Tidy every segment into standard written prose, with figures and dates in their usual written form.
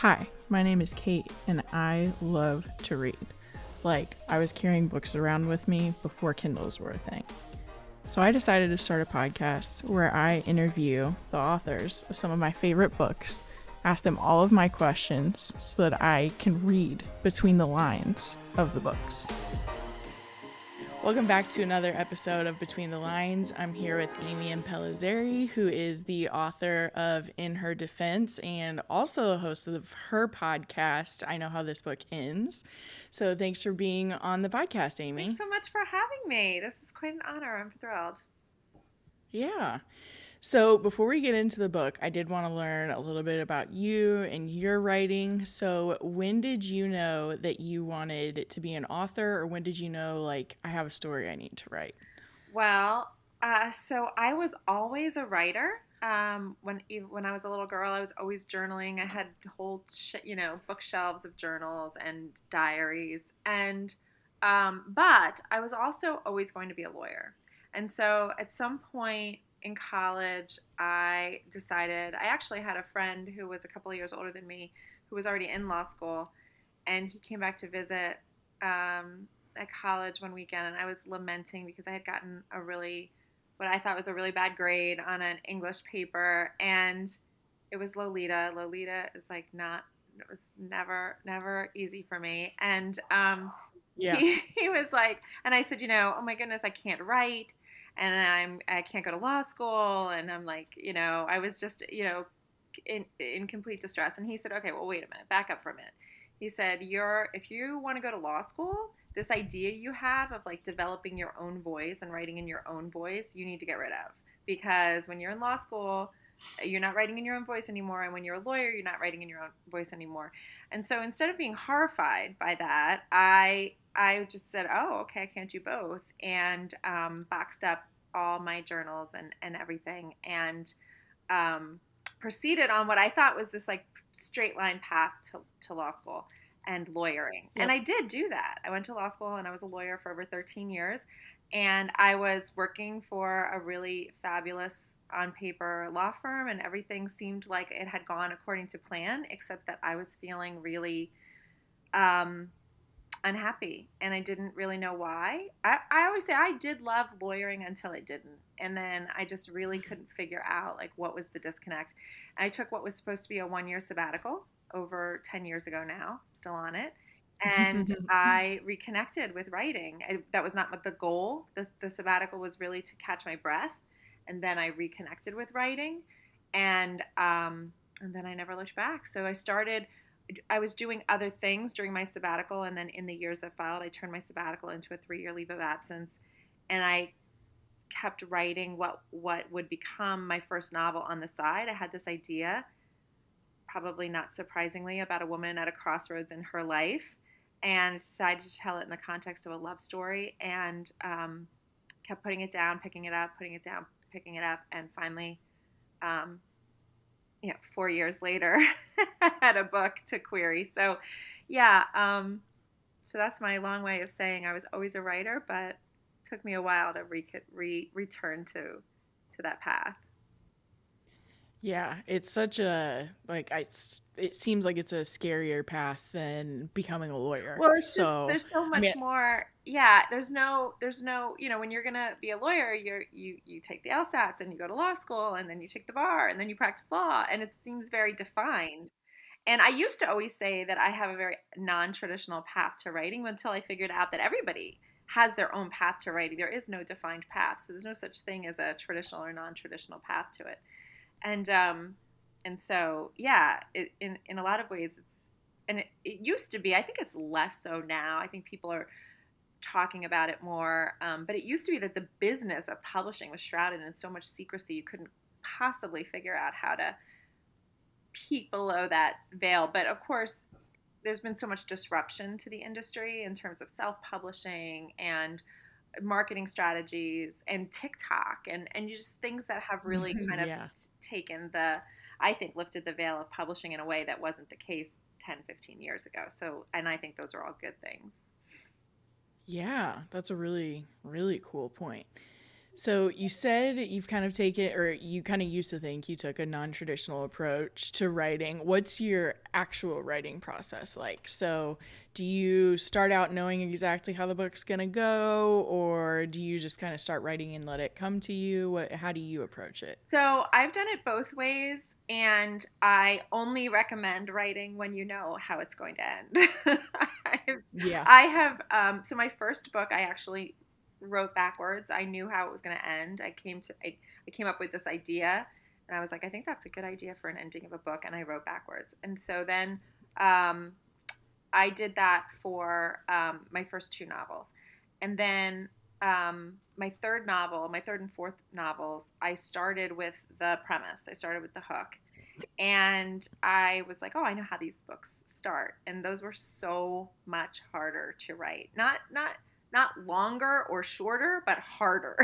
Hi, my name is Kate, and I love to read. Like, I was carrying books around with me before Kindles were a thing. So I decided to start a podcast where I interview the authors of some of my favorite books, ask them all of my questions so that I can read between the lines of the books. Welcome back to another episode of Between the Lines. I'm here with Amy Impellizzeri, who is the author of In Her Defense and also the host of her podcast, I Know How This Book Ends. So thanks for being on the podcast, Amy. Thanks so much for having me. This is quite an honor. I'm thrilled. Yeah. So before we get into the book, I did want to learn a little bit about you and your writing. So when did you know that you wanted to be an author, or when did you know, like, I have a story I need to write? Well, so I was always a writer. When I was a little girl, I was always journaling. I had whole bookshelves of journals and diaries, and but I was also always going to be a lawyer. And so at some point in college, I decided I actually had a friend who was a couple of years older than me, who was already in law school, and he came back to visit. At college one weekend, and I was lamenting because I had gotten what I thought was a really bad grade on an English paper, and it was Lolita. Lolita is like not, it was never easy for me. And Yeah. he was like, and I said, oh my goodness, I can't write, and I can't go to law school, and I'm like, I was just, in complete distress. And he said, okay, well, wait a minute, back up for a minute. He said, if you want to go to law school, this idea you have of like developing your own voice and writing in your own voice, you need to get rid of. Because when you're in law school, you're not writing in your own voice anymore. And when you're a lawyer, you're not writing in your own voice anymore. And so instead of being horrified by that, I just said, oh, okay, I can't do both. And boxed up all my journals and everything. And proceeded on what I thought was this like straight line path to law school and lawyering. And Yep. I did do that. I went to law school and I was a lawyer for over 13 years. And I was working for a really fabulous on paper law firm, and everything seemed like it had gone according to plan, except that I was feeling really um, unhappy, and I didn't really know why. I always say I did love lawyering until I didn't. And then I just really couldn't figure out like what was the disconnect. And I took what was supposed to be a 1 year sabbatical over 10 years ago now, still on it. And I reconnected with writing. That was not the goal. The sabbatical was really to catch my breath. And then I reconnected with writing. And then I never looked back. So I was doing other things during my sabbatical, and then in the years that followed, I turned my sabbatical into a 3 year leave of absence, and I kept writing what would become my first novel on the side. I had this idea, probably not surprisingly, about a woman at a crossroads in her life, and decided to tell it in the context of a love story, and kept putting it down, picking it up, putting it down, picking it up, and finally, um, 4 years later, had a book to query. So, yeah, so that's my long way of saying I was always a writer, but it took me a while to return to that path. Yeah, it's such a, like, it seems like it's a scarier path than becoming a lawyer. Well, it's just So, there's so I mean, much more. Yeah, there's no, when you're gonna be a lawyer, you take the LSATs and you go to law school and then you take the bar and then you practice law, and it seems very defined. And I used to always say that I have a very non-traditional path to writing until I figured out that everybody has their own path to writing. There is no defined path, so there's no such thing as a traditional or non-traditional path to it. And so yeah, in a lot of ways it used to be. I think it's less so now. I think people are talking about it more. But it used to be that the business of publishing was shrouded in so much secrecy you couldn't possibly figure out how to peek below that veil. But of course, there's been so much disruption to the industry in terms of self-publishing and marketing strategies and TikTok and just things that have really kind of yeah. taken I think lifted the veil of publishing in a way that wasn't the case 10, 15 years ago. So, and I think those are all good things. Yeah, that's a really, really cool point. So you said you've kind of taken, or you kind of used to think you took a non-traditional approach to writing. What's your actual writing process like? So do you start out knowing exactly how the book's gonna go, or do you just kind of start writing and let it come to you? How do you approach it? So I've done it both ways, and I only recommend writing when you know how it's going to end. I've, Yeah. so my first book, I actually wrote backwards. I knew how it was going to end. I came up with this idea, and I was like, I think that's a good idea for an ending of a book, and I wrote backwards. And so then um, I did that for my first two novels. And then my third and fourth novels, I started with the premise. I started with the hook. And I was like, oh, I know how these books start. And those were so much harder to write. Not longer or shorter, but harder.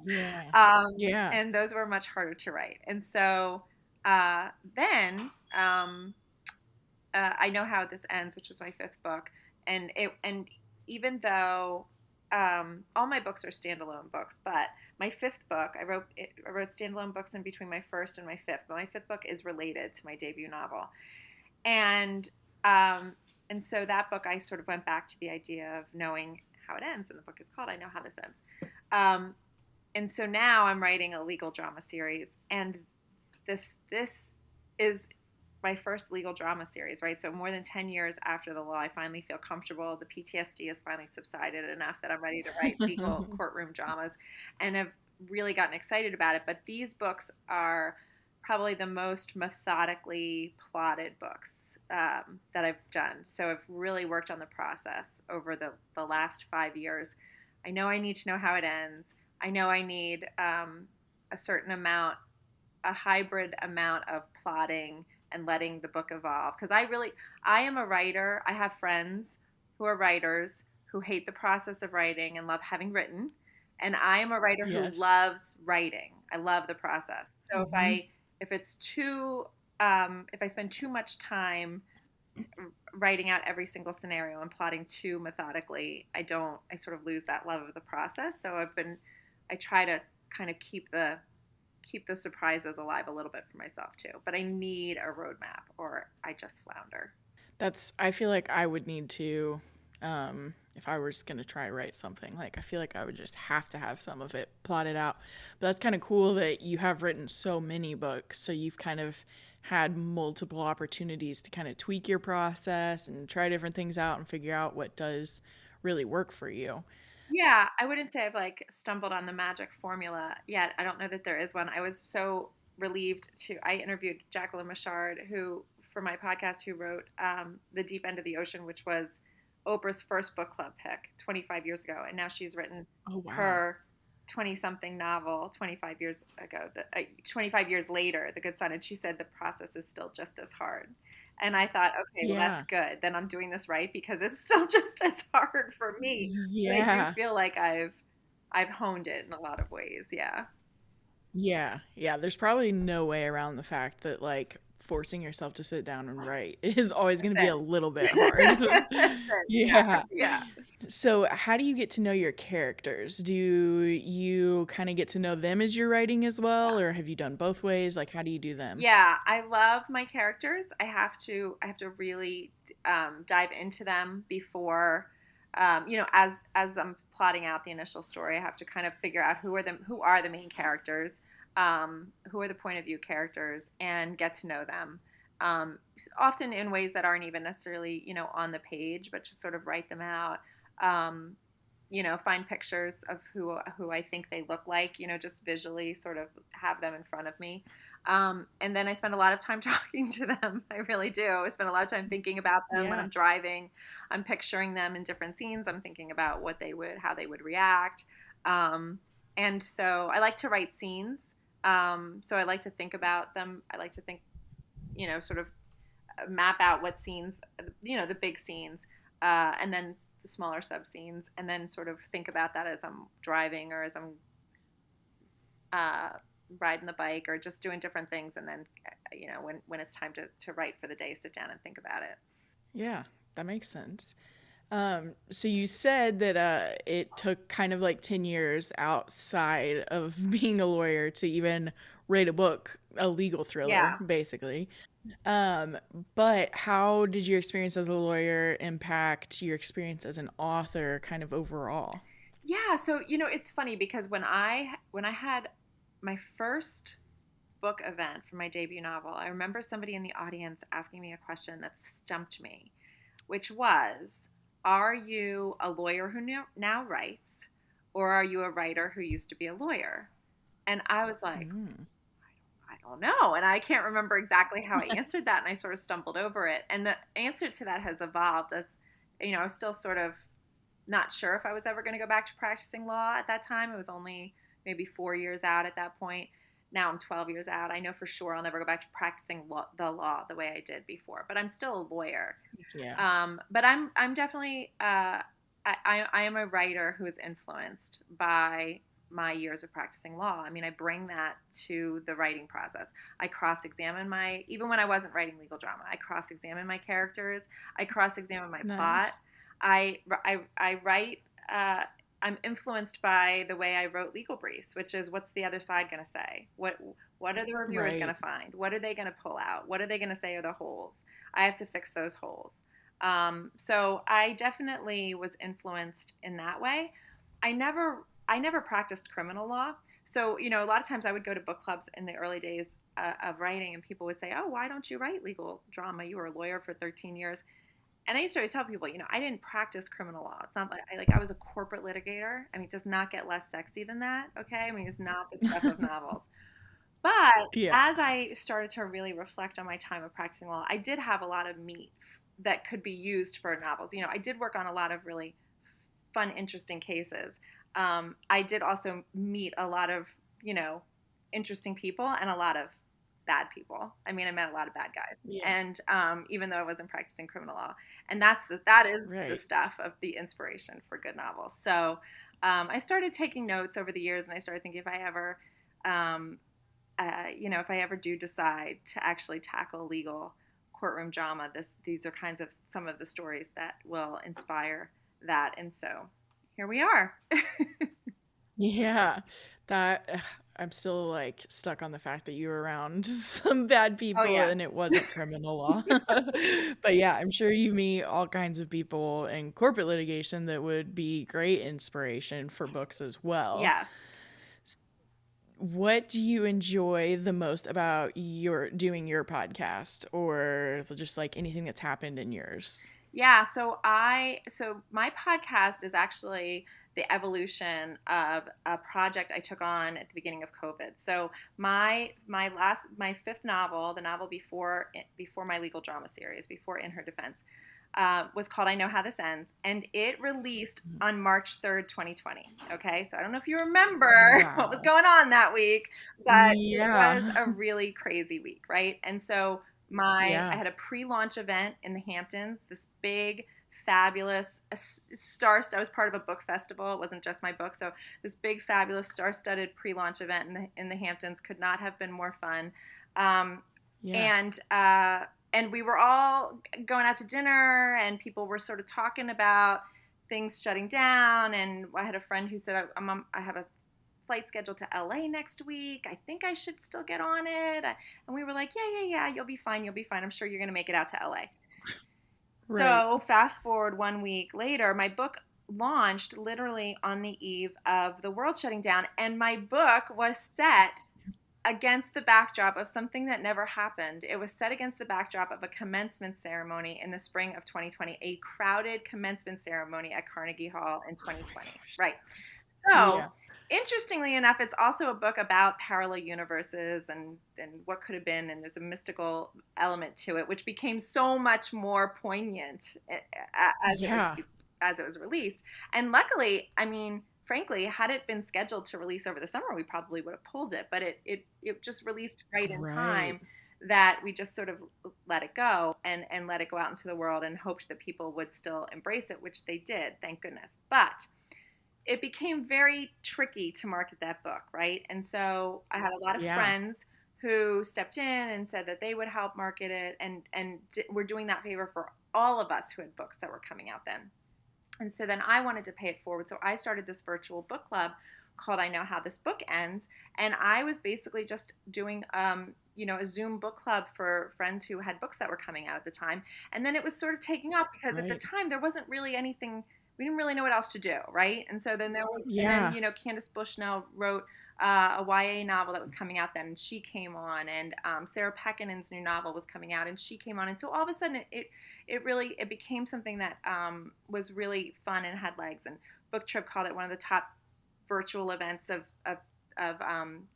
Yeah. um, Yeah. and those were much harder to write. And so then I know how this ends, which was my fifth book, and even though all my books are standalone books, but my fifth book, I wrote standalone books in between my first and my fifth, but my fifth book is related to my debut novel, and um, and so that book I sort of went back to the idea of knowing how it ends, and the book is called I Know How This Ends, um, and so now I'm writing a legal drama series, and this is my first legal drama series, right? So more than 10 years after the law, I finally feel comfortable. The PTSD has finally subsided enough that I'm ready to write legal courtroom dramas and have really gotten excited about it. But these books are probably the most methodically plotted books that I've done. So I've really worked on the process over the last 5 years. I know I need to know how it ends. I know I need a certain amount, a hybrid amount of plotting and letting the book evolve, because I am a writer. I have friends who are writers who hate the process of writing and love having written, and I am a writer who Yes. loves writing. I love the process. So Mm-hmm. if it's too if I spend too much time writing out every single scenario and plotting too methodically, I sort of lose that love of the process. So I try to kind of keep the surprises alive a little bit for myself too. But I need a roadmap or I just flounder. I feel like I would need to, if I was going to try to write something, like, I feel like I would just have to have some of it plotted out. But that's kind of cool that you have written so many books. So you've kind of had multiple opportunities to kind of tweak your process and try different things out and figure out what does really work for you. Yeah, I wouldn't say I've like stumbled on the magic formula yet. I don't know that there is one. I was so relieved I interviewed Jacqueline Michard, who, for my podcast, who wrote The Deep End of the Ocean, which was Oprah's first book club pick 25 years ago. And now she's written Oh, wow. her 20 something novel 25 years ago, 25 years later, The Good Son. And she said the process is still just as hard. And I thought, okay, well, that's Yeah. good. Then I'm doing this right because it's still just as hard for me. But I do Yeah. feel like I've honed it in a lot of ways. Yeah. Yeah, yeah. There's probably no way around the fact that, like, forcing yourself to sit down and write is always going to be That's a little bit hard. it. That's it. Yeah. Yeah. Yeah. So, how do you get to know your characters? Do you kind of get to know them as you're writing as well, or have you done both ways? Like, how do you do them? Yeah, I love my characters. I have to really dive into them before, as I'm plotting out the initial story. I have to kind of figure out who are the main characters, who are the point of view characters, and get to know them. Often in ways that aren't even necessarily on the page, but just sort of write them out. Um, find pictures of who I think they look like. Just visually sort of have them in front of me. And then I spend a lot of time talking to them. I really do. I spend a lot of time thinking about them when Yeah. I'm driving. I'm picturing them in different scenes. I'm thinking about how they would react. Um, and so I like to write scenes. So I like to think about them. I like to think, sort of map out what scenes, the big scenes, and then the smaller sub scenes, and then sort of think about that as I'm driving or as I'm uh, riding the bike or just doing different things. And then, when it's time to write for the day, sit down and think about it. Yeah, that makes sense. So you said that it took kind of like 10 years outside of being a lawyer to even write a book, a legal thriller, Yeah. basically. Um, but how did your experience as a lawyer impact your experience as an author kind of overall? Yeah, so it's funny because when I had my first book event for my debut novel, I remember somebody in the audience asking me a question that stumped me, which was, are you a lawyer who now writes, or are you a writer who used to be a lawyer? And I was like, Mm. I don't know. And I can't remember exactly how I answered that. And I sort of stumbled over it. And the answer to that has evolved as, I was still sort of not sure if I was ever going to go back to practicing law at that time. It was only maybe 4 years out at that point. Now I'm 12 years out. I know for sure I'll never go back to practicing the law the way I did before, but I'm still a lawyer. Yeah. But I'm definitely I am a writer who is influenced by my years of practicing law. I mean, I bring that to the writing process. I cross-examine even when I wasn't writing legal drama, I cross-examine my characters. I cross-examine my plot. Nice. I write. I'm influenced by the way I wrote legal briefs, which is, what's the other side going to say? What are the reviewers going Right. to find? What are they going to pull out? What are they going to say are the holes? I have to fix those holes. So I definitely was influenced in that way. I never practiced criminal law. So, a lot of times I would go to book clubs in the early days of writing, and people would say, "Oh, why don't you write legal drama? You were a lawyer for 13 years." And I used to always tell people, I didn't practice criminal law. It's not like I was a corporate litigator. I mean, it does not get less sexy than that. Okay, I mean, it's not the stuff of novels. But Yeah. as I started to really reflect on my time of practicing law, I did have a lot of meat that could be used for novels. I did work on a lot of really fun, interesting cases. I did also meet a lot of, interesting people and a lot of bad people. I mean, I met a lot of bad guys, Yeah. and even though I wasn't practicing criminal law, and that is the Right. stuff of the inspiration for good novels. So I started taking notes over the years, and I started thinking, um, if I ever do decide to actually tackle legal courtroom drama, these are kinds of some of the stories that will inspire that. And so here we are. Yeah. That I'm still like stuck on the fact that you were around some bad Oh people yeah. and it wasn't criminal law. But yeah, I'm sure you meet all kinds of people in corporate litigation that would be great inspiration for books as well. Yes. What do you enjoy the most about your doing your podcast or just like anything that's happened in yours? Yeah, so my podcast is actually the evolution of a project I took on at the beginning of COVID. So my fifth novel, the novel before my legal drama series, before In Her Defense, was called I Know How This Ends, and it released on March 3rd, 2020. Okay, so I don't know if you remember what was Wow. going on that week, but it was Yeah. a really crazy week, right? And so I Yeah. had a pre-launch event in the Hamptons, this big, fabulous I was part of a book festival. It wasn't just my book, so this big, fabulous, star-studded pre-launch event in the Hamptons could not have been more fun. Um, Yeah. and uh, and we were all going out to dinner, and people were sort of talking about things shutting down. And I had a friend who said, I have a flight scheduled to LA next week. I think I should still get on it. And we were like, yeah, you'll be fine. You'll be fine. I'm sure you're going to make it out to LA. Right. So fast forward 1 week later, my book launched literally on the eve of the world shutting down. And my book was set against the backdrop of something that never happened. It was set against the backdrop of a commencement ceremony in the spring of 2020, a crowded commencement ceremony at Carnegie Hall in 2020. Right. So, Yeah. interestingly enough, it's also a book about parallel universes and what could have been, and there's a mystical element to it, which became so much more poignant as it was Yeah. as it was released. And luckily, I mean, frankly, had it been scheduled to release over the summer, we probably would have pulled it. But it just released right in Right. time that we just sort of let it go and let it go out into the world and hoped that people would still embrace it, which they did, thank goodness. But it became very tricky to market that book, right? And so I had a lot of Yeah. friends who stepped in and said that they would help market it, and were doing that favor for all of us who had books that were coming out then. And so then I wanted to pay it forward. So I started this virtual book club called I Know How This Book Ends. And I was basically just doing, a Zoom book club for friends who had books that were coming out at the time. And then it was sort of taking off because at the Right. time there wasn't really anything, we didn't really know what else to do, right? And so then there was, and then, Yeah. Candace Bushnell wrote a YA novel that was coming out then, and she came on, and Sarah Pekkinen's new novel was coming out, and she came on, and so all of a sudden it became something that was really fun and had legs. And Book Trip called it one of the top virtual events of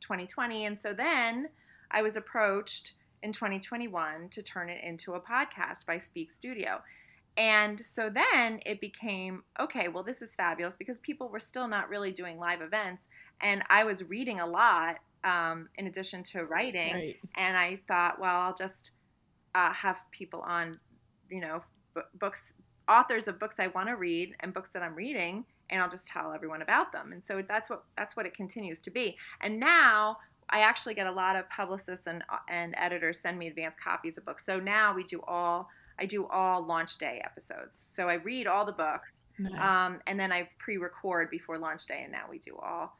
2020. And so then I was approached in 2021 to turn it into a podcast by Speak Studio. And so then it became, okay, well, this is fabulous because people were still not really doing live events. And I was reading a lot in addition to writing. Right. And I thought, well, I'll just have people on, you know, books, authors of books I want to read and books that I'm reading, and I'll just tell everyone about them. And so that's what it continues to be. And now I actually get a lot of publicists and editors send me advanced copies of books. So now I do all launch day episodes. So I read all the books, Nice. and then I pre-record before launch day, and now we do all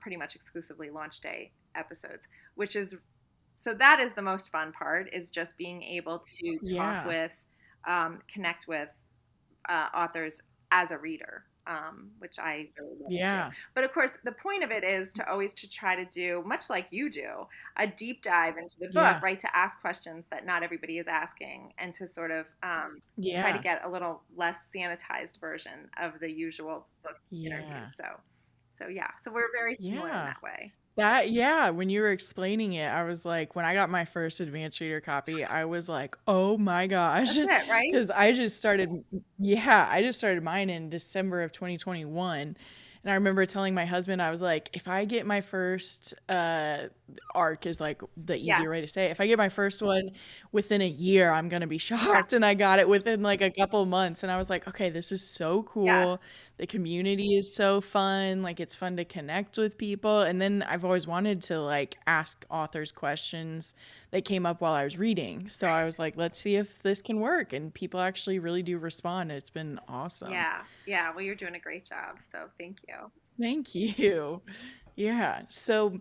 pretty much exclusively launch day episodes, which is, so that is the most fun part, is just being able to talk Yeah. with, connect with authors as a reader, which I really love to do. Yeah. But of course, the point of it is to try to do, much like you do, a deep dive into the book, Yeah. right? To ask questions that not everybody is asking, and to sort of try to Yeah. get a little less sanitized version of the usual book interviews. Yeah. So yeah, so we're very similar in Yeah. that way. Yeah, when you were explaining it, I was like, when I got my first advanced reader copy, I was like, oh my gosh. That's it, right? Because I just started mine in December of 2021. And I remember telling my husband, I was like, if I get my first arc, is like the Yeah, easier way to say it. If I get my first one within a year, I'm going to be yeah, shocked. And I got it within like a couple months. And I was like, okay, this is so yes, cool. The community is so fun. Like, it's fun to connect with people. And then I've always wanted to like ask authors questions that came up while I was reading. So I right. was like, let's see if this can work. And people actually really do respond. It's been awesome. Yeah, yeah. Well, you're doing a great job, so thank you. Thank you. Yeah. So,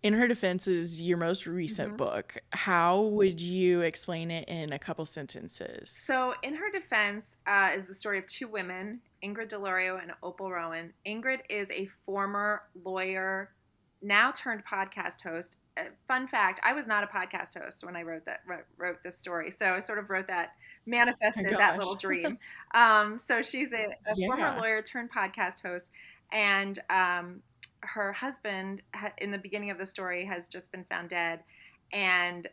In Her Defense is your most recent hmm book. How would you explain it in a couple sentences? So, In Her Defense is the story of two women, Ingrid DiLaurio and Opal Rowan. Ingrid is a former lawyer, now turned podcast host. Fun fact: I was not a podcast host when I wrote this story, so I sort of wrote that, Oh my manifested that little gosh. dream. So she's a former Yeah. lawyer turned podcast host, and her husband, in the beginning of the story, has just been found dead, and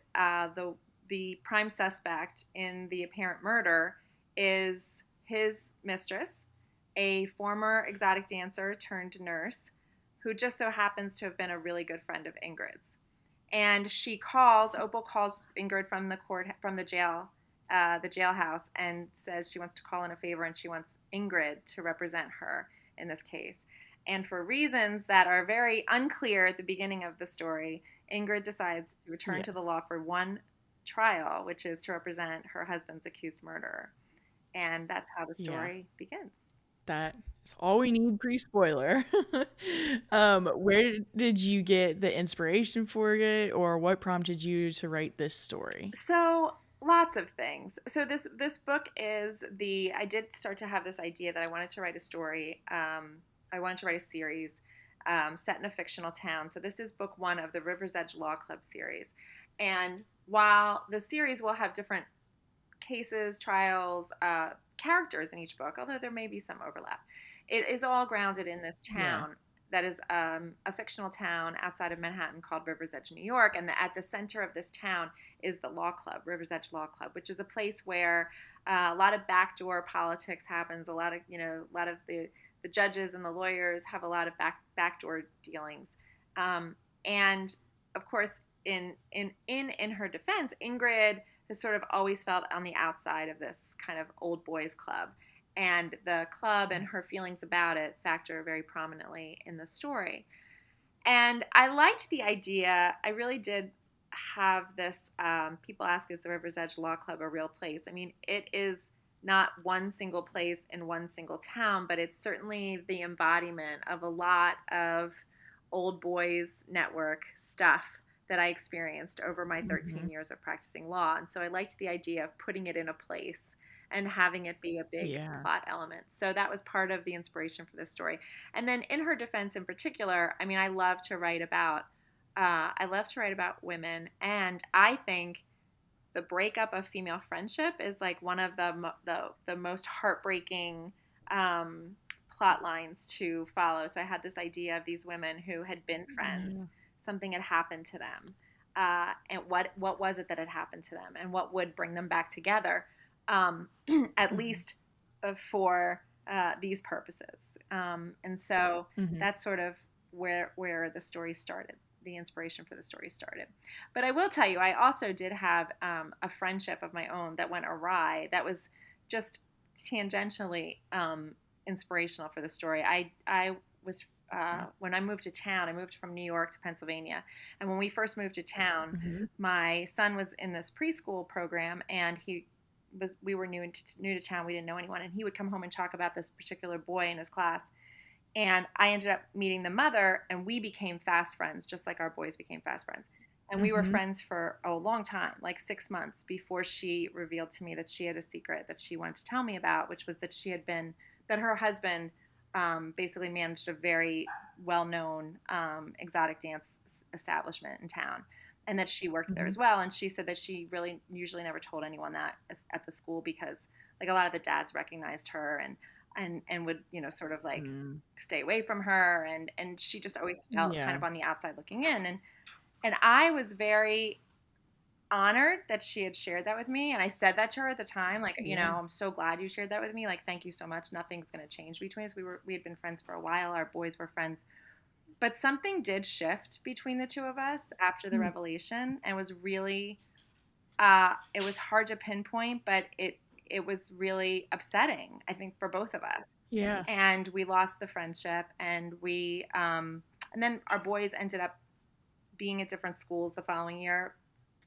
the prime suspect in the apparent murder is his mistress, a former exotic dancer turned nurse, who just so happens to have been a really good friend of Ingrid's. And Opal calls Ingrid from the jail, the jailhouse, and says she wants to call in a favor, and she wants Ingrid to represent her in this case. And for reasons that are very unclear at the beginning of the story, Ingrid decides to return to the Yes. law for one trial, which is to represent her husband's accused murderer. And that's how the Yeah. story begins. That is all we need pre-spoiler. Where did you get the inspiration for it, or what prompted you to write this story? So lots of things. So this book is the I did start to have this idea that I wanted to write a story. I wanted to write a series set in a fictional town. So this is book one of the Riversedge Law Club series. And while the series will have different cases, trials, characters in each book, although there may be some overlap, it is all grounded in this Yeah. town that is a fictional town outside of Manhattan called Riversedge, New York. And at the center of this town is the law club, Riversedge Law Club, which is a place where a lot of backdoor politics happens. A lot of the judges and the lawyers have a lot of backdoor dealings. And of course, in her defense, Ingrid has sort of always felt on the outside of this kind of old boys club. And the club and her feelings about it factor very prominently in the story. And I liked the idea. I really did have this. People ask, is the River's Edge Law Club a real place? I mean, it is not one single place in one single town, but it's certainly the embodiment of a lot of old boys network stuff that I experienced over my 13 years of practicing law. And so I liked the idea of putting it in a place and having it be a big Yeah. plot element. So that was part of the inspiration for this story. And then in Her Defense in particular, I mean, I love to write about women, and I think the breakup of female friendship is like one of the most heartbreaking plot lines to follow. So I had this idea of these women who had been friends. Yeah. Something had happened to them, and what was it that had happened to them, and what would bring them back together, at least for these purposes. And so that's sort of where the story started. The inspiration for the story started. But I will tell you, I also did have a friendship of my own that went awry. That was just tangentially inspirational for the story. I was when I moved to town. I moved from New York to Pennsylvania, and when we first moved to town, my son was in this preschool program, and we were new to town. We didn't know anyone, and he would come home and talk about this particular boy in his class. And I ended up meeting the mother, and we became fast friends, just like our boys became fast friends. And we were friends for a long time, like 6 months, before she revealed to me that she had a secret that she wanted to tell me about, which was that that her husband basically managed a very well-known exotic dance establishment in town, and that she worked there as well. And she said that she really usually never told anyone that at the school, because like a lot of the dads recognized her and would, sort of like stay away from her. And she just always felt kind of on the outside looking in. And I was very honored that she had shared that with me. And I said that to her at the time, like, I'm so glad you shared that with me. Like, thank you so much. Nothing's going to change between us. We had been friends for a while. Our boys were friends. But something did shift between the two of us after the revelation, and was really, it was hard to pinpoint, but it was really upsetting, I think, for both of us. Yeah. And we lost the friendship, and and then our boys ended up being at different schools the following year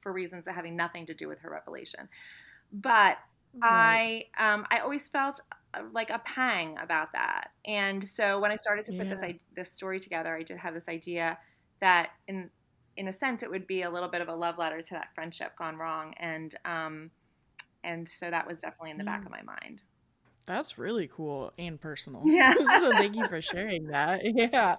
for reasons that having nothing to do with her revelation. But I always felt like a pang about that. And so when I started to put this story together, I did have this idea that in a sense it would be a little bit of a love letter to that friendship gone wrong. And so that was definitely in the back of my mind. That's really cool and personal. Yeah. So thank you for sharing that. Yeah.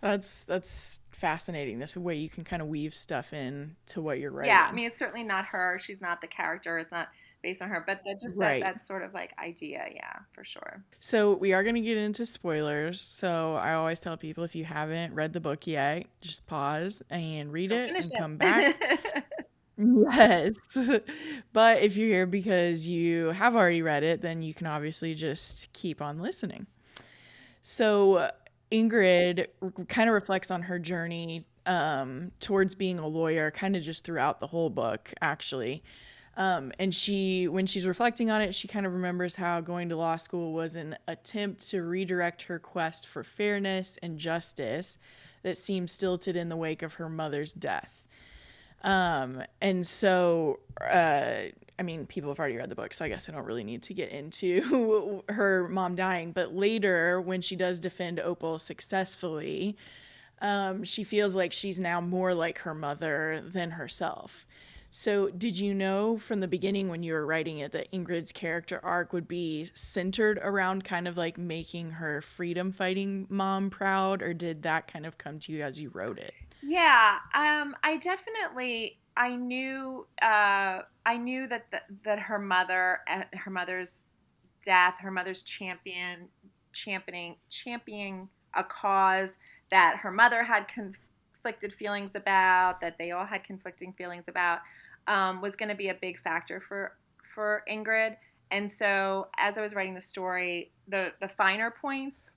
That's fascinating. This way you can kind of weave stuff in to what you're writing. Yeah, I mean, it's certainly not her. She's not the character. It's not based on her, but that sort of like idea, yeah, for sure. So we are going to get into spoilers. So I always tell people, if you haven't read the book yet, just pause and read it and come back. Yes. But if you're here because you have already read it, then you can obviously just keep on listening. So Ingrid kind of reflects on her journey towards being a lawyer, kind of just throughout the whole book, actually. And when she's reflecting on it, she kind of remembers how going to law school was an attempt to redirect her quest for fairness and justice that seemed stilted in the wake of her mother's death. And so, I mean, people have already read the book, so I guess I don't really need to get into her mom dying. But later, when she does defend Opal successfully, she feels like she's now more like her mother than herself. So did you know from the beginning when you were writing it that Ingrid's character arc would be centered around kind of like making her freedom fighting mom proud, or did that kind of come to you as you wrote it? Yeah, I knew that her mother's death, her mother's championing a cause that her mother had conflicted feelings about, that they all had conflicting feelings about, was going to be a big factor for Ingrid. And so as I was writing the story, the finer points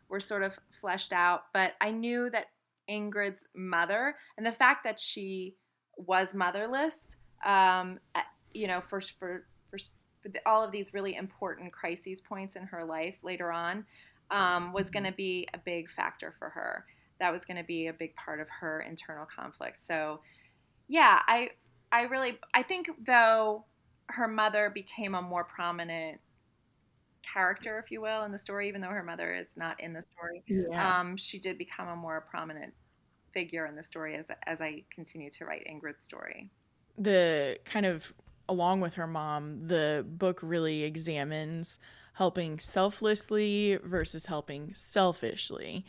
were sort of fleshed out, but I knew that Ingrid's mother, and the fact that she was motherless, for all of these really important crises points in her life later on, was going to be a big factor for her. That was going to be a big part of her internal conflict. So, yeah, I think though her mother became a more prominent character, if you will, in the story, even though her mother is not in the story. Yeah. She did become a more prominent figure in the story as I continue to write Ingrid's story. The kind of, along with her mom, the book really examines helping selflessly versus helping selfishly.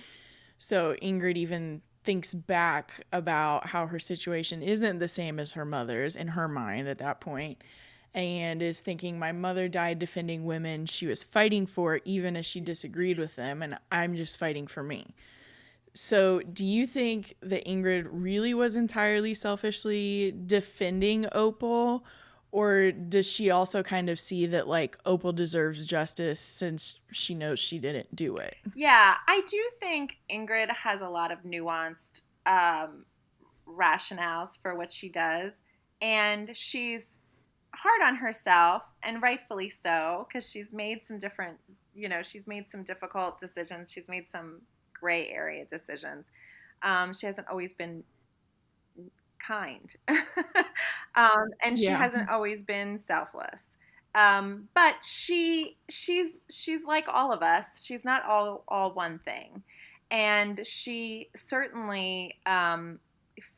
So Ingrid even thinks back about how her situation isn't the same as her mother's in her mind at that point, and is thinking, my mother died defending women she was fighting for, even as she disagreed with them, and I'm just fighting for me. So, do you think that Ingrid really was entirely selfishly defending Opal? Or does she also kind of see that, like, Opal deserves justice since she knows she didn't do it? Yeah, I do think Ingrid has a lot of nuanced rationales for what she does. And she's hard on herself, and rightfully so, because she's made some different, she's made some difficult decisions. She's made some gray area decisions. She hasn't always been kind, and she Yeah. hasn't always been selfless. But she's like all of us. She's not all one thing, and she certainly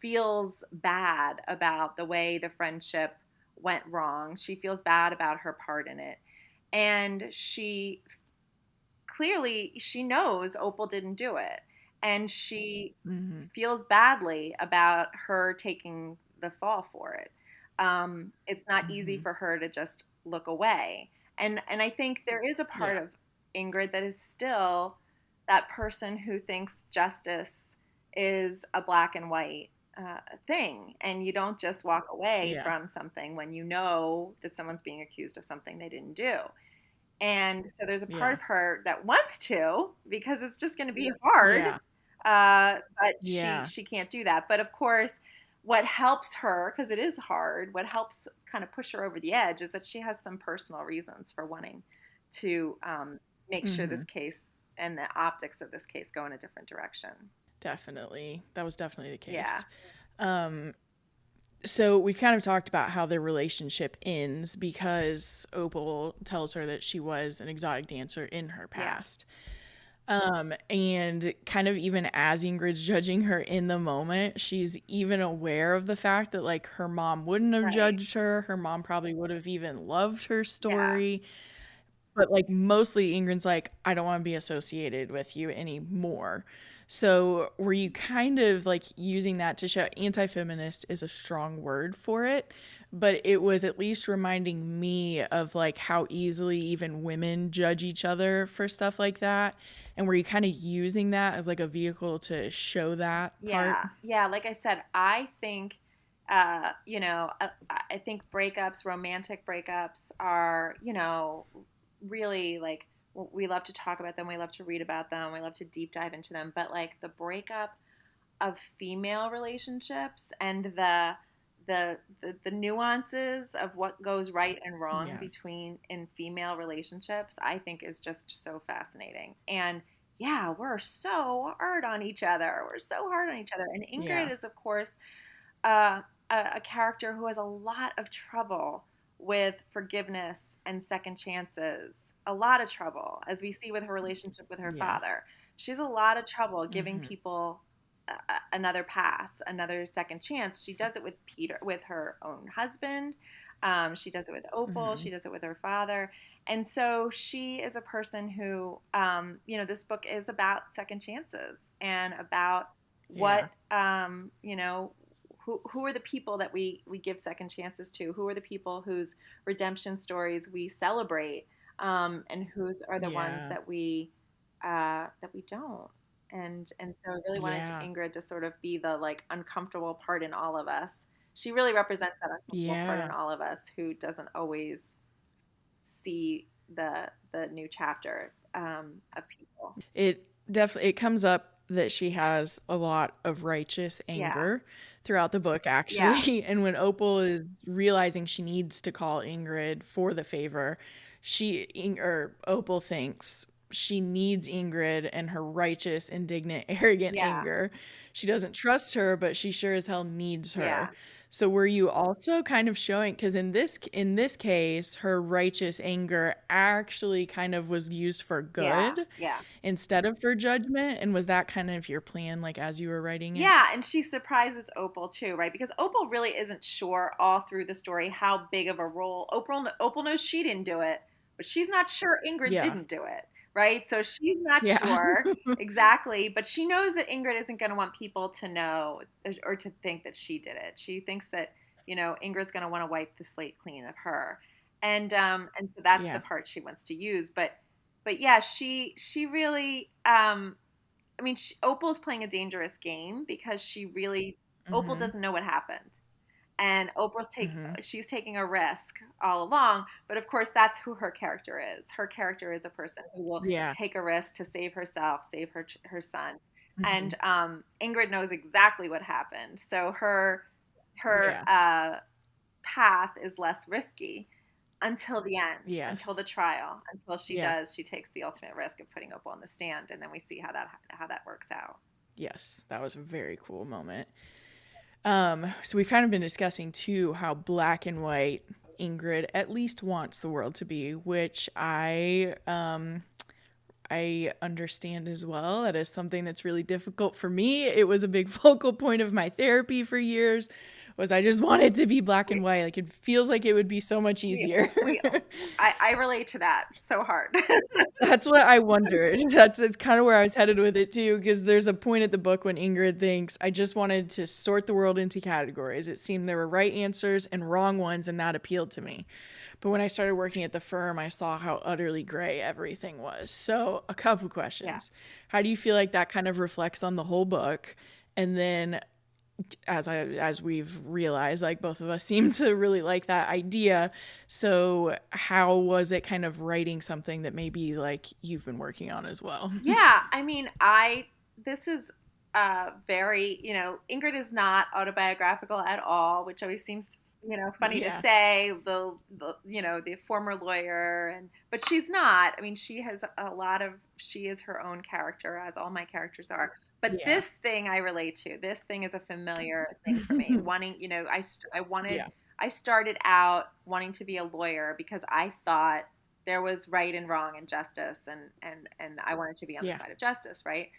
feels bad about the way the friendship went wrong. She feels bad about her part in it, and she knows Opal didn't do it, and she Mm-hmm. feels badly about her taking the fall for it. It's not easy Mm-hmm. for her to just look away, and I think there is a part Yeah. of Ingrid that is still that person who thinks justice is a black and white thing, and you don't just walk away Yeah. from something when you know that someone's being accused of something they didn't do. And so there's a part Yeah. of her that wants to, because it's just going to be hard, Yeah. but she Yeah. she can't do that. But of course, what helps her, because it is hard, what helps kind of push her over the edge is that she has some personal reasons for wanting to make sure Mm-hmm. this case and the optics of this case go in a different direction. Definitely. That was definitely the Yeah, case. Um, so we've kind of talked about how their relationship ends because Opal tells her that she was an exotic dancer in her yeah, past. And kind of even as Ingrid's judging her in the moment, she's even aware of the fact that, like, her mom wouldn't have right. judged her. Her mom probably would have even loved her Yeah, story. But, like, mostly Ingrid's like, I don't want to be associated with you anymore. So were you kind of like using that to show, anti-feminist is a strong word for it, but it was at least reminding me of like how easily even women judge each other for stuff like that? And were you kind of using that as like a vehicle to show that part? yeah. Like I said, I think, I think breakups, romantic breakups, are, really like, we love to talk about them, we love to read about them, we love to deep dive into them. But like the breakup of female relationships and the nuances of what goes right and wrong Yeah. between in female relationships, I think is just so fascinating. And yeah, we're so hard on each other. We're so hard on each other. And Yeah. Ingrid is, of course, uh, a character who has a lot of trouble with forgiveness and second chances. A lot of trouble, as we see with her relationship with her Yeah. father. She has a lot of trouble giving Mm-hmm. people another pass, another second chance. She does it with Peter, with her own husband. She does it with Opal. Mm-hmm. She does it with her father. And so she is a person who, this book is about second chances and about what, Yeah. who are the people that we give second chances to? Who are the people whose redemption stories we celebrate, and whose are the ones Yeah. that we don't? And so I really wanted Yeah. Ingrid to sort of be the like uncomfortable part in all of us. She really represents that uncomfortable part in Yeah. all of us who doesn't always see the new chapter of people. It definitely, it comes up that she has a lot of righteous Yeah, anger throughout the book yeah, actually. And when Opal is realizing she needs to call Ingrid for the favor, or Opal thinks she needs Ingrid and her righteous, indignant, arrogant yeah, anger. She doesn't trust her, but she sure as hell needs yeah, her. So were you also kind of showing, because in this case, her righteous anger actually kind of was used for Yeah, good yeah. instead of for judgment, and was that kind of your plan, like as you were writing it? Yeah, and she surprises Opal too, right? Because Opal really isn't sure all through the story how big of a role Opal knows she didn't do it, but she's not sure Ingrid Yeah. didn't do it, right? So she's not Yeah. sure exactly, but she knows that Ingrid isn't going to want people to know or to think that she did it. She thinks that, Ingrid's going to want to wipe the slate clean of her. And so that's the Yeah. part she wants to use, but yeah, she really I mean, Opal's playing a dangerous game because Opal Mhm. doesn't know what happened. And Mhm. she's taking a risk all along, but of course that's who her character is. Her character is a person who will Yeah. take a risk to save herself, save her son. And Mhm. Ingrid knows exactly what happened, so her Yeah. path is less risky until the end, until Yes. the trial, until Yeah. she takes the ultimate risk of putting Opal on the stand, and then we see how that works out. Yes. That was a very cool moment. So we've kind of been discussing too how black and white Ingrid at least wants the world to be, which I understand as well. That is something that's really difficult for me. It was a big focal point of my therapy for years. Was I just wanted to be black and We white. Like it feels like it would be so much we easier. we I relate to that so hard. That's what I wondered. That's kind of where I was headed with it too, because there's a point at the book when Ingrid thinks, I just wanted to sort the world into categories. It seemed there were right answers and wrong ones, and that appealed to me. But when I started working at the firm, I saw how utterly gray everything was. So, a couple Yeah. questions. How do you feel like that kind of reflects on the whole book? And then as we've realized, like both of us seem to really like that idea. So how was it kind of writing something that maybe like you've been working on as well? Yeah, I mean, I this is very, Ingrid is not autobiographical at all, which always seems, funny to Yeah. say, the former lawyer, but she's not. I mean, she is her own character, as all my characters are. But Yeah. this thing I relate to. This thing is a familiar thing for me. Wanting, Yeah. I started out wanting to be a lawyer because I thought there was right and wrong and justice, and I wanted to be on the Yeah. side of justice, right?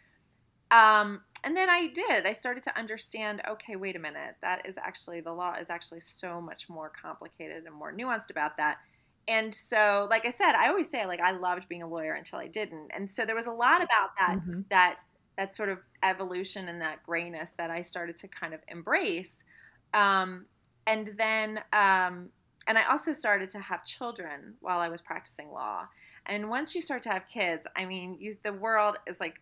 And then I started to understand, okay, wait a minute, the law is actually so much more complicated and more nuanced about that. And so, like I said, I always say, like, I loved being a lawyer until I didn't. And so there was a lot about Hmm. that sort of evolution and that grayness that I started to kind of embrace. Um, and then, and I also started to have children while I was practicing law. And once you start to have kids, I mean, the world is like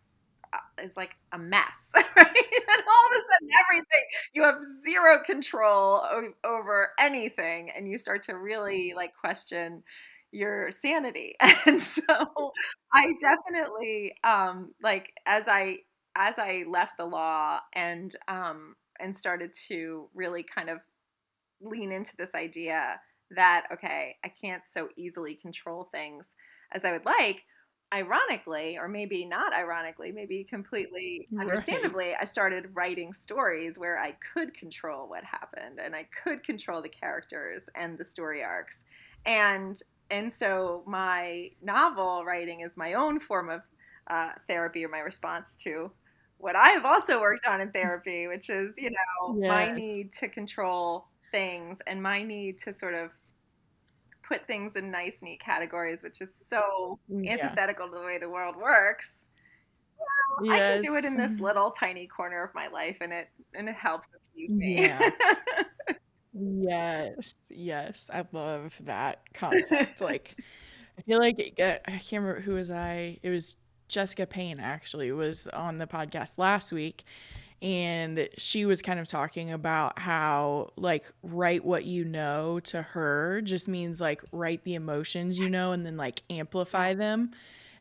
a mess, right? And all of a sudden, everything you have zero control over anything, and you start to really like question your sanity. And so, I definitely like as I left the law and started to really kind of lean into this idea that, okay, I can't so easily control things as I would like. Ironically, or maybe not ironically, maybe completely Right. understandably, I started writing stories where I could control what happened and I could control the characters and the story arcs. And and so my novel writing is my own form of therapy, or my response to what I have also worked on in therapy, which is, my Yes. need to control things and my need to sort of put things in nice, neat categories, which is so Yeah. antithetical to the way the world works. I can do it Yes. in this little tiny corner of my life, and it helps appease me. Yeah. Yes. Yes. I love that concept. Like I feel like I can't remember who was I. It was Jessica Payne actually was on the podcast last week, and she was kind of talking about how like write what you know to her just means like write the emotions you know and then like Yeah. amplify them.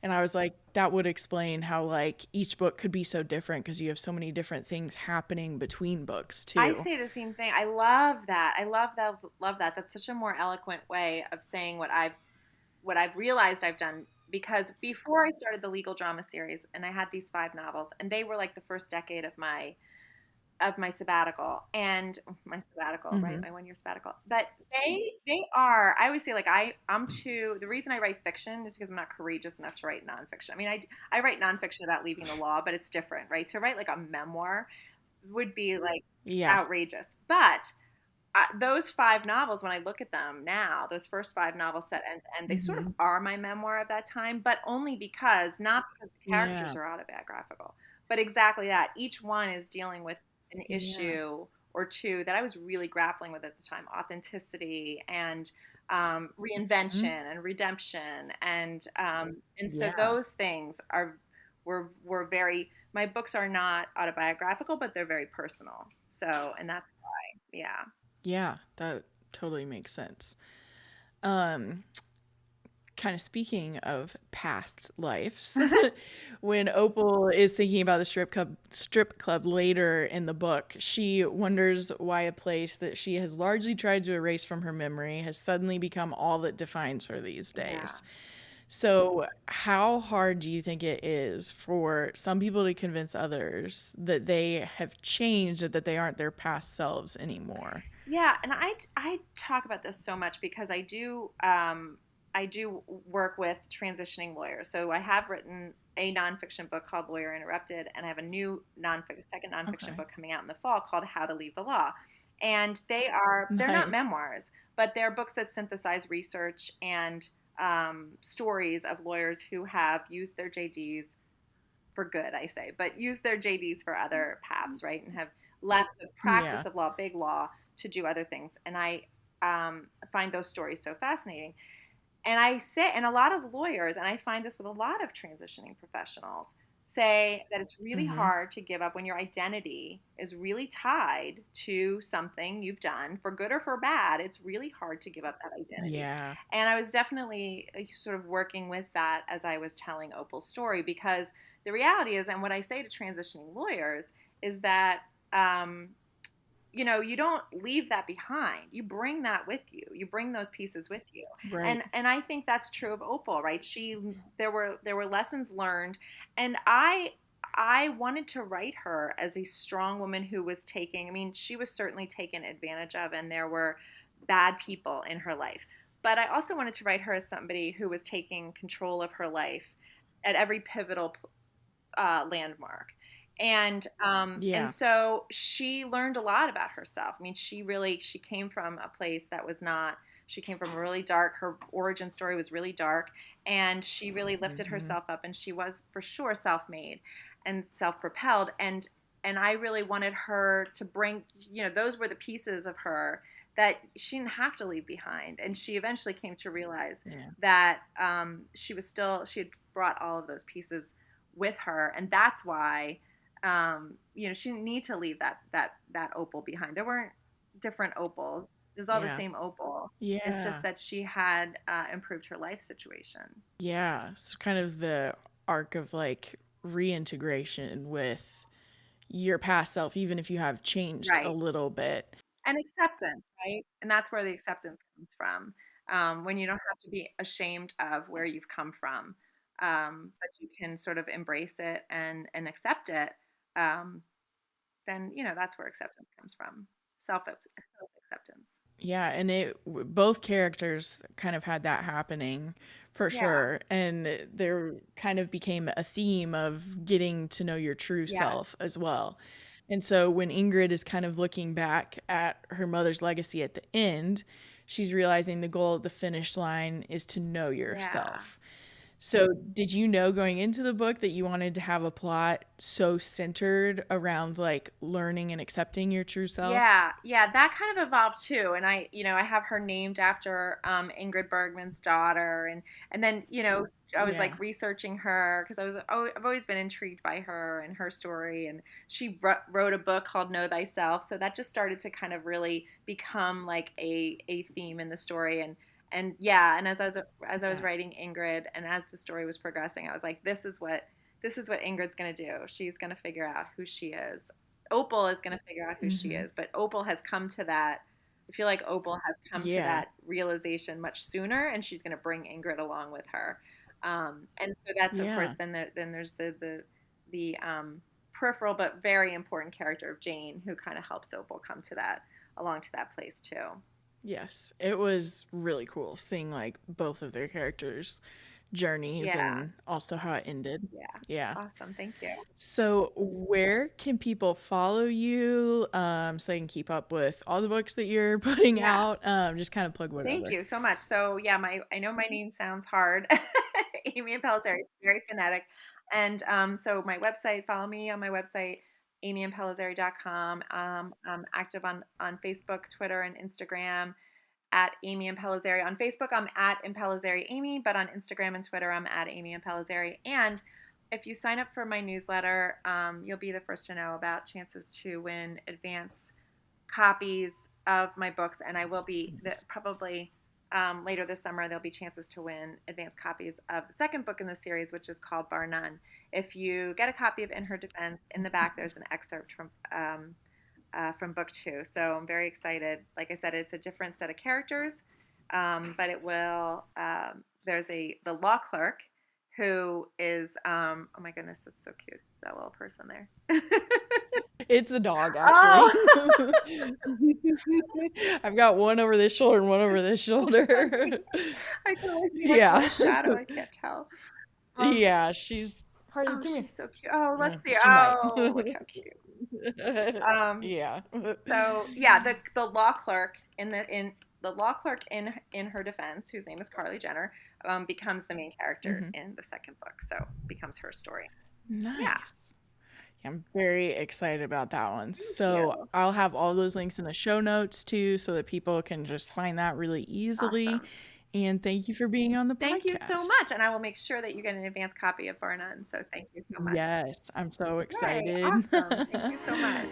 And I was like, that would explain how like each book could be so different because you have so many different things happening between books I too. say the same thing. I love that. I love that. Love that. That's such a more eloquent way of saying what I've realized I've done, because before I started the legal drama series and I had these 5 novels, and they were like the first decade of my of my sabbatical and my sabbatical, right? Mm-hmm. My 1 year sabbatical. But they are, I always say like I'm too, the reason I write fiction is because I'm not courageous enough to write nonfiction. I mean, I write nonfiction about leaving the law, but it's different, right? To write like a memoir would be like Yeah. outrageous. But those 5 novels, when I look at them now, those first 5 novels set end to end, they sort of Mm-hmm. are my memoir of that time, but only because, not because the characters Yeah. are autobiographical, but exactly that. Each one is dealing with an Yeah. issue or two that I was really grappling with at the time: authenticity and Mm-hmm. reinvention and redemption, and so Yeah. those things are were very. My books are not autobiographical, but they're very personal. So, and that's why, yeah. Yeah. That totally makes sense. Um, Kind of speaking of past lives, when Opal is thinking about the strip club later in the book, she wonders why a place that she has largely tried to erase from her memory has suddenly become all that defines her these Yeah. days. So, how hard do you think it is for some people to convince others that they have changed, that they aren't their past selves anymore? Yeah, and I talk about this so much because I do work with transitioning lawyers. So I have written a nonfiction book called Lawyer Interrupted, and I have a new nonfiction second nonfiction Okay. book coming out in the fall called How to Leave the Law. And they're not Nice. memoirs, but they're books that synthesize research and stories of lawyers who have used their JDs for good, I say, but use their JDs for other paths, right? And have left the Yeah. practice of law, big law, to do other things. And I find those stories so fascinating. And I say, and a lot of lawyers, and I find this with a lot of transitioning professionals, say that it's really Mm-hmm. hard to give up when your identity is really tied to something you've done, for good or for bad. It's really hard to give up that identity. Yeah. And I was definitely sort of working with that as I was telling Opal's story, because the reality is, and what I say to transitioning lawyers is that, um, you don't leave that behind. You bring that with you. You bring those pieces with you. Right. And I think that's true of Opal, right? There were lessons learned, and I wanted to write her as a strong woman who was taking, I mean, she was certainly taken advantage of, and there were bad people in her life. But I also wanted to write her as somebody who was taking control of her life at every pivotal landmark. And Yeah. so she learned a lot about herself. I mean, she came from a place that was not. She came from a really dark. Her origin story was really dark, and she really lifted Mm-hmm. herself up. And she was for sure self-made and self-propelled. And I really wanted her to bring. Those were the pieces of her that she didn't have to leave behind. And she eventually came to realize Yeah. that she had brought all of those pieces with her, and that's why she didn't need to leave that opal behind. There weren't different opals. It was all the Yeah. same opal. It's just Yeah. that she had improved her life situation. Yeah. It's kind of the arc of like reintegration with your past self, even if you have changed a Right. little bit. And acceptance, right? And that's where the acceptance comes from. When you don't have to be ashamed of where you've come from, but you can sort of embrace it and accept it. Um, then that's where acceptance comes from. Self acceptance. Yeah, and both characters kind of had that happening for Yeah. sure. And there kind of became a theme of getting to know your true Yes. self as well. And so when Ingrid is kind of looking back at her mother's legacy at the end, she's realizing the goal at the finish line is to know Yeah. yourself. So, did you know going into the book that you wanted to have a plot so centered around like learning and accepting your true self? Yeah, yeah, that kind of evolved too. And I have her named after Ingrid Bergman's daughter, and then I was Yeah. like researching her because I've always been intrigued by her and her story, and she wrote a book called Know Thyself, so that just started to kind of really become like a theme in the story, and yeah, and as I was Yeah. writing Ingrid, and as the story was progressing, I was like, this is what Ingrid's gonna do. She's gonna figure out who she is. Opal is going to figure out who she Mhm. is, but Opal has come to that. I feel like Opal has come to Yeah. that realization much sooner, and she's going to bring Ingrid along with her. And so that's, of course, Yeah. then there's the peripheral but very important character of Jane, who kind of helps Opal come to that along to that place too. Yes, it was really cool seeing like both of their characters' journeys Yeah. and also how it ended. Yeah. Yeah. Awesome. Thank you. So, where can people follow you so they can keep up with all the books that you're putting Yeah. out? Just kind of plug Thank whatever. you so much. So yeah, I know my name sounds hard. Amy Impellizzeri, it's very phonetic. And so my website, follow me on my website, amyimpellizzeri.com. I'm active on Facebook, Twitter, and Instagram at Amy Impellizzeri. On Facebook, I'm at Impellizzeri Amy, but on Instagram and Twitter, I'm at Amy Impellizzeri. And if you sign up for my newsletter, you'll be the first to know about chances to win advance copies of my books, and I will be probably later this summer. There'll be chances to win advanced copies of the second book in the series, which is called Bar None. If you get a copy of In Her Defense, in the back there's an excerpt from book 2. So I'm very excited. Like I said, it's a different set of characters, but it will. There's the law clerk who is oh my goodness, that's so cute. Is that little person there? It's a dog, actually. Oh. I've got one over this shoulder and one over this shoulder. I can only see like a Yeah. little shadow. I can't tell. Yeah, she's Harley, Oh, come here. she's so cute. Oh, let's see. She might. Oh, look how cute. Yeah. So yeah, the law clerk in the law clerk in Her Defense, whose name is Carly Jenner, becomes the main character in the second book. So becomes her story. Nice. Yeah. I'm very excited about that one. Thank So you. I'll have all those links in the show notes too, so that people can just find that really easily. Awesome. And thank you for being on the Thank you so podcast. much, and I will make sure that you get an advanced copy of Bar None. So thank you so much. Yes, I'm so Yay, excited. awesome. Thank you so much.